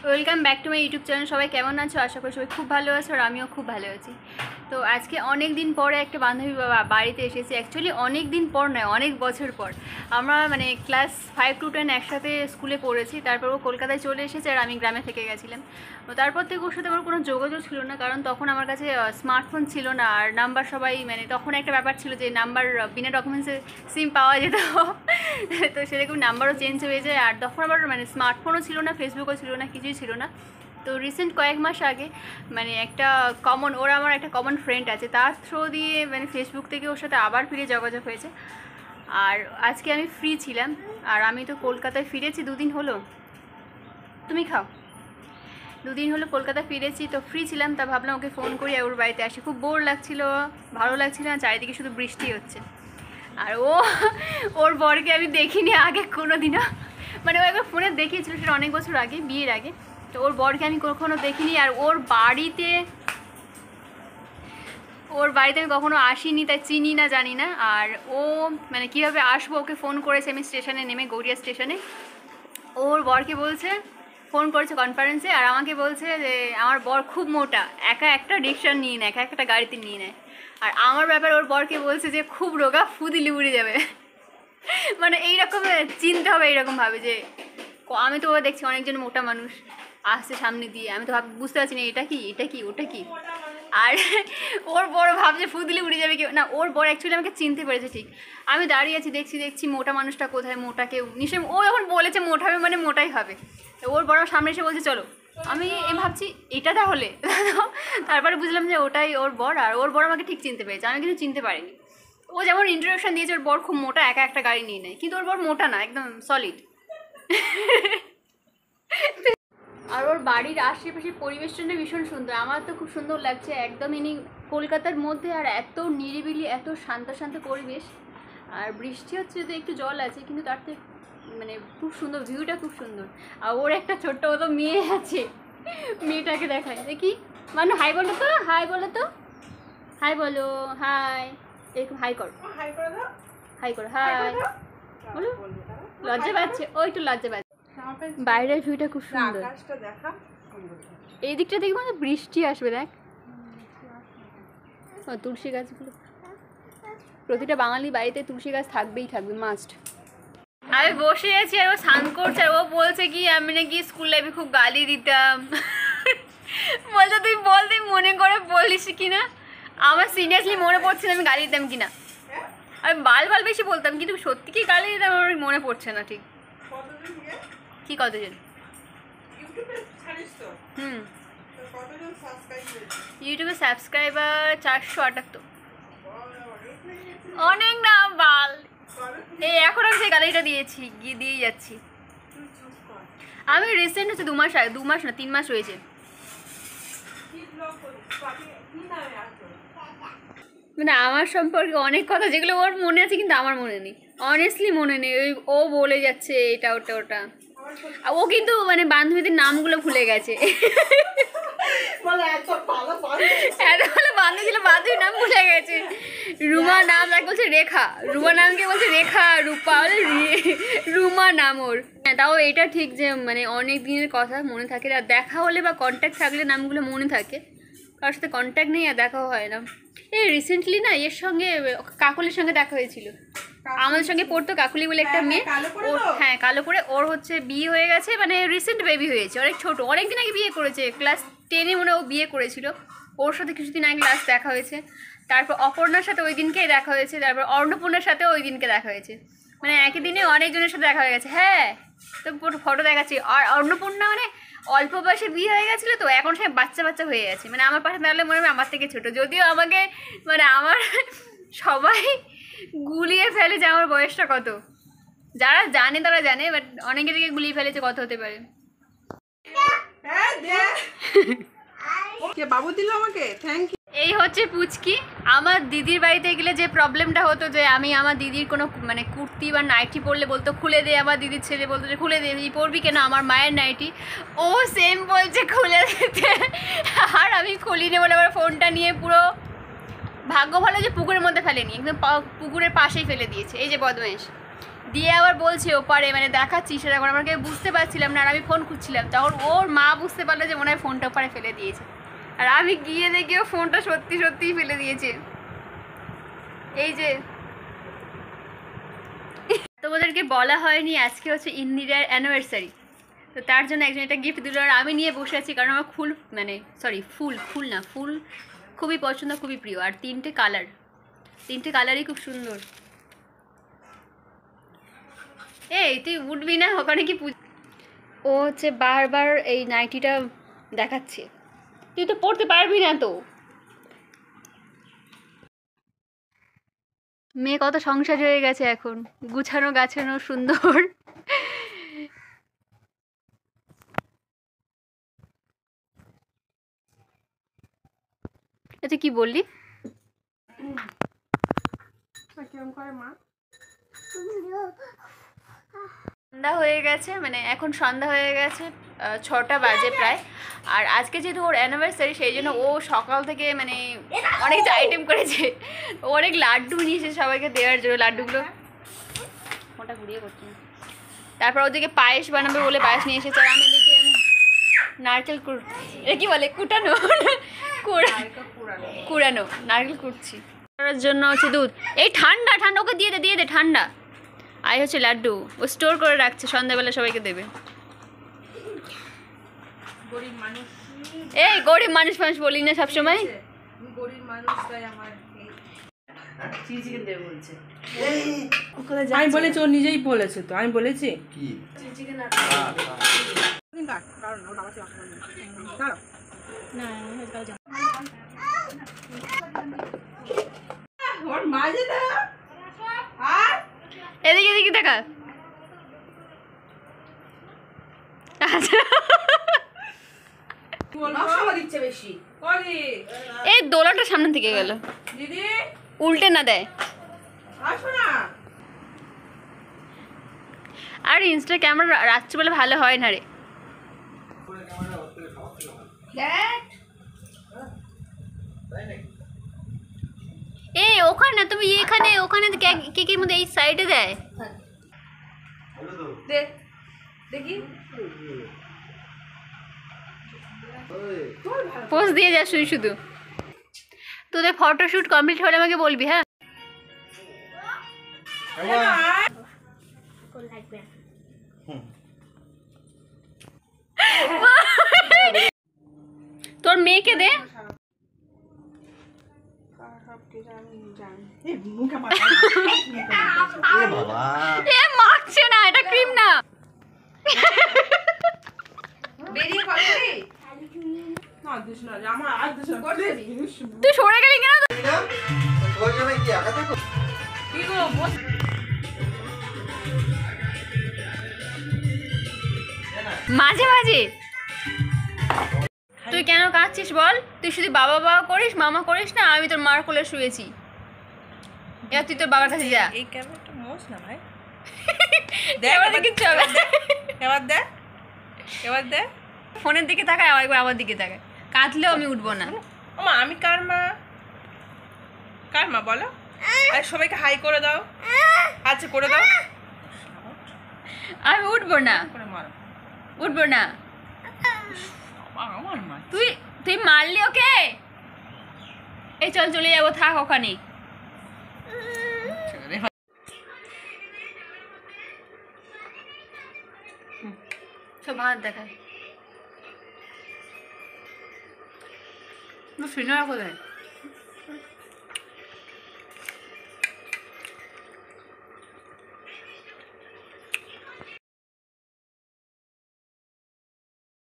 Welcome back to my YouTube channel. সবাই কেমন আছো? আশা করি সবাই খুব ভালো আছো আর আমিও খুব ভালো আছি। তো আজকে অনেক দিন পরে একটা বান্ধবী বাড়িতে এসেছি। অ্যাকচুয়ালি অনেক দিন পর নয়, অনেক বছর পর। আমরা ক্লাস 5 to 10 একসাথে স্কুলে পড়েছি। তারপর ও কলকাতায় চলে এসেছে আর আমি গ্রামে থেকে গেছিলাম। তো তারপর থেকে ওর সাথে আমার কোনো যোগাযোগ ছিল না, কারণ তখন আমার কাছে স্মার্টফোন ছিল না। আর নাম্বার সবাই তখন একটা ব্যাপার ছিল যে নাম্বার বিনা ডকুমেন্টসে সিম পাওয়া যেত। তো সেরকম নাম্বারও চেঞ্জ হয়ে যায়। আর তখন আবার স্মার্টফোনও ছিল না, ফেসবুকও ছিল না, কিছুই ছিল না। তো রিসেন্ট কয়েক মাস আগে একটা আমার একটা কমন ফ্রেন্ড আছে, তার থ্রু দিয়ে ফেসবুক থেকে ওর সাথে আবার ফিরে যোগাযোগ হয়েছে। আর আজকে আমি ফ্রি ছিলাম, আর আমি তো কলকাতায় ফিরেছি 2 দিন হলো। তুমি খাও। 2 দিন হলো কলকাতা ফিরেছি, তো ফ্রি ছিলাম, তা ভাবলাম ওকে ফোন করি আর ওর বাড়িতে আসি। খুব বোর লাগছিল, ভালো লাগছিল না, চারিদিকে শুধু বৃষ্টি হচ্ছে। আর ওর বরকে আমি দেখিনি আগে কোনো দিনও, ও একবার ফোনে দেখিয়েছিল, সেটা অনেক বছর আগে, বিয়ের আগে। তো ওর বরকে আমি কখনো দেখিনি, আর ওর বাড়িতে আমি কখনো আসিনি, তাই চিনি না, জানি না। আর ও কীভাবে আসবো, ওকে ফোন করেছে আমি স্টেশনে নেমে, গড়িয়া স্টেশনে। ওর বরকে বলছে, ফোন করেছে কনফারেন্সে, আর আমাকে বলছে যে আমার বর খুব মোটা, একা একটা রিক্সা নিয়ে নেয়, একা একটা গাড়িতে নিয়ে নেয়। আর আমার ব্যাপারে ওর বরকে বলছে যে খুব রোগা, ফুদিলি উড়ে যাবে। এইরকম চিনতে হবে, এইরকমভাবে যে আমি তো দেখছি অনেকজন মোটা মানুষ আসছে সামনে দিয়ে, আমি তো বুঝতে পারছি না এটা কি ওটা কি। আর ওর বড় ভাবছে ফুদিলি উড়ে যাবে কেউ না। ওর বড় অ্যাকচুয়ালি আমাকে চিনতে পেরেছে ঠিক। আমি দাঁড়িয়ে আছি, দেখছি মোটা মানুষটা কোথায়, মোটা কেউ নিশ্চয়ই। ও যখন বলেছে মোটা হবে মোটাই হবে। তো ওর বড় সামনে এসে বলছে চলো। আমি ভাবছি এটা তাহলে। তারপরে বুঝলাম যে ওটাই ওর বর। আর ওর বর আমাকে ঠিক চিনতে পেরেছে, আমি কিন্তু চিনতে পারিনি। ও যেমন ইন্ট্রোডাকশন দিয়েছে ওর বর খুব মোটা, একা একটা গাড়ি নিয়ে নেয়, কিন্তু ওর বর মোটা না, একদম সলিড। আর ওর বাড়ির আশেপাশের পরিবেশটা ভীষণ সুন্দর, আমার তো খুব সুন্দর লাগছে। একদম কলকাতার মধ্যে, আর এত নিরিবিলি, এত শান্ত শান্ত পরিবেশ। আর বৃষ্টি হচ্ছে, তো একটু জল আছে, কিন্তু তার থেকে খুব সুন্দর ভিউটা, খুব সুন্দর। আর ওর একটা ছোট্ট মতো মেয়ে আছে, মেয়েটাকে দেখায় দেখি। হাই বলো তো, হাই বলো তো, হাই বলো, হাই। একটু হাই করো, হাই করো, হাই বলো। লজ্জা পাচ্ছে, ও একটু লজ্জা পাচ্ছে। বাইরের ভিউটা খুব সুন্দর। এই দিকটা দেখবো বৃষ্টি আসবে, দেখ তুলসী গাছগুলো। প্রতিটা বাঙালি বাড়িতে তুলসী গাছ থাকবেই থাকবে, মাস্ট। আমি বসে আছি আর ও স্নান করছে, আর ও বলছে কি আমি নাকি স্কুল লাইফে খুব গালি দিতাম। বলছে তুই বল, তুই মনে করে বলিস কিনা। আমার সিরিয়াসলি মনে পড়ছে না আমি গালি দিতাম কিনা। আমি বাল বেশি বলতাম, কিন্তু সত্যি কি গালি দিতাম আমার মনে পড়ছে না ঠিক। কি কতজন? ইউটিউবে সাবস্ক্রাইবার 478। অনেক না বাল। এই এখন আমি সেই গালিটা দিয়ে যাচ্ছি। আমি রিসেন্ট হচ্ছে 2 মাস আগে, 2 মাস না 3 মাস হয়েছে। আমার সম্পর্কে অনেক কথা যেগুলো ওর মনে আছে, কিন্তু আমার মনে নেই, অনেস্টলি মনে নেই। ও বলে যাচ্ছে এটা ওটা ওটা। ও কিন্তু বান্ধবীদের নামগুলো ভুলে গেছে। বান্ধবীর নাম ভুলে গেছে। রুমা নাম তাকে বলছে রেখা, রুমা নামকে বলছে রেখা, রূপা, রুমা নাম ওর। তাও এটা ঠিক যে অনেক দিনের কথা মনে থাকে, আর দেখা হলে বা কন্ট্যাক্ট থাকলে নামগুলো মনে থাকে। কারোর সাথে কন্ট্যাক্ট নেই আর দেখাও হয় না। এই রিসেন্টলি না এর সঙ্গে কাকলির সঙ্গে দেখা হয়েছিল। আমাদের সঙ্গে পড়তো কাকুলি বলে একটা মেয়ে। হ্যাঁ, কালো করে। ওর হচ্ছে বিয়ে হয়ে গেছে, রিসেন্ট বেবি হয়েছে, অনেক ছোট, অনেকদিন আগে বিয়ে করেছে। ক্লাস 10-এ ও বিয়ে করেছিল। ওর সাথে কিছুদিন আগে লাস্ট দেখা হয়েছে। তারপর অপর্ণার সাথে ওই দিনকেই দেখা হয়েছে। তারপর অর্ণপূর্ণার সাথেও ওই দিনকে দেখা হয়েছে। একই দিনে অনেকজনের সাথে দেখা হয়ে গেছে। হ্যাঁ, তো ফটো দেখাচ্ছি। আর অর্ণপূর্ণা অল্প বয়সে বিয়ে হয়ে গেছিলো, তো এখন সে বাচ্চা বাচ্চা হয়ে গেছে। আমার পাশে দাঁড়ালে মনে হবে আমার থেকে ছোটো, যদিও আমাকে আমার সবাই গুলিয়ে ফেলে যে আমার বয়সটা কত। যারা জানে তারা জানে, বাট অনেকে থেকে গুলিয়ে ফেলেছে কত হতে পারে। বাবু দিল আমাকে, থ্যাংক ইউ। এই হচ্ছে পুচকি। আমার দিদির বাড়িতে গেলে যে প্রবলেমটা হতো, যে আমি আমার দিদির কোনো কুর্তি বা নাইটি পরলে বলতো খুলে দে, আমার দিদির ছেলে বলতো যে খুলে দে, এই পরবি কেন, আমার মায়ের নাইটি। ও সেম বলছে খুলে দিতে, আর আমি খুলিনি বলে আবার ফোনটা নিয়ে পুরো, ভাগ্য ভালো যে পুকুরের মধ্যে ফেলেনি, একদম পুকুরের পাশেই ফেলে দিয়েছে। এই যে বদমাইশ, দিয়ে আবার বলছে ওপারে মানে দেখাচ্ছি সেটা এখন আমাকে বুঝতে পারছিলাম না, আর আমি ফোন খুঁজছিলাম, তখন ওর মা বুঝতে পারলো যে মনে হয় ফোনটা ওপারে ফেলে দিয়েছে, আর আমি গিয়ে দেখি ও ফোনটা সত্যি সত্যিই ফেলে দিয়েছে। এই যে তোমাদেরকে বলা হয়নি আজকে হচ্ছে ইন্দিরার অ্যানিভার্সারি, তো তার জন্য একজন এটা গিফট দিল, আর আমি নিয়ে বসে আছি, কারণ আমার ফুল না ফুল খুবই পছন্দ, খুবই প্রিয়, আর তিনটে কালারই খুব সুন্দর। এই তুই উঠবি না ওখানে কি ও হচ্ছে বারবার এই নাইটিটা দেখাচ্ছে, তুই তো পড়তে পারবি না তো। মেয়ে কত সংসার হয়ে গেছে এখন, গুছানো গাছানো সুন্দর। তুই কি বললি? সন্ধ্যা হয়ে গেছে, মানে এখন সন্ধ্যা হয়ে গেছে, 6টা বাজে প্রায়। আর আজকে যেহেতু ওর অ্যানিভার্সারি সেই জন্য ও সকাল থেকে মানে অনেক আইটেম করেছে, ও অনেক লাড্ডু নিয়ে এসেছে সবাইকে দেওয়ার জন্য, লাড্ডুগুলো ওটা ঘুরিয়ে করছি না। তারপর ওদিকে পায়েস বানাবে বলে পায়েস নিয়ে এসেছে, আর আমি এদিকে নারকেল এটা কি বলে কুটানো কুড়ানো নারকেল কুটছি করার জন্য হচ্ছে দুধ। এই ঠান্ডা ঠান্ডা ওকে দিয়ে দে ঠান্ডা। আর হচ্ছে লাড্ডু ও স্টোর করে রাখছে, সন্ধ্যাবেলা সবাইকে দেবে। এই গরিব মানুষ বলি না সবসময়। আমি বলেছি, ও নিজেই বলেছে তো, আমি বলেছি এদিকে দেখা। এই দোলাটা সামনে থেকে গেল, উল্টে না দেয়। আর ইনস্টা ক্যামেরা রাত্রিবেলা ভালো হয় না রে। এই ওখানে না, তুমি এখানে ওখানে কেকের মধ্যে এই সাইডে দেয়। দেখি পোজ দিয়ে যা শুধু। তোদের ফটোশুট কমপ্লিট হলে আমাকে বলবি, হ্যাঁ? তোর মেয়েকে দে। এ মাখছে না, এটা ক্রিম না। তুই সরে গেলি কেন? মাঝে মাঝে তুই কেন কাঁদছিস বল? তুই শুধু বাবা বাবা করিস, মামা করিস না। আমি তোর মার কোলে শুয়েছি, এবার তুই তোর বাবার কাছে যা। এই ক্যামেরাটা মোস না ভাই। এবার দেখ ফোনের দিকে তাকায়, একবার আমার দিকে তাকায়। কাঁদলেও আমি উঠবো না। ওমা আমি কার মা বলো? আর সবাইকে হাই করে দাও। আচ্ছা করে দাও। আমি উঠবো না, উঠবো না। আমার মা তুই মারলি ওকে? এই চল চলে যাবো, থাক ওখানে। সব হাত দেখায়। সিনেমা কোথায়?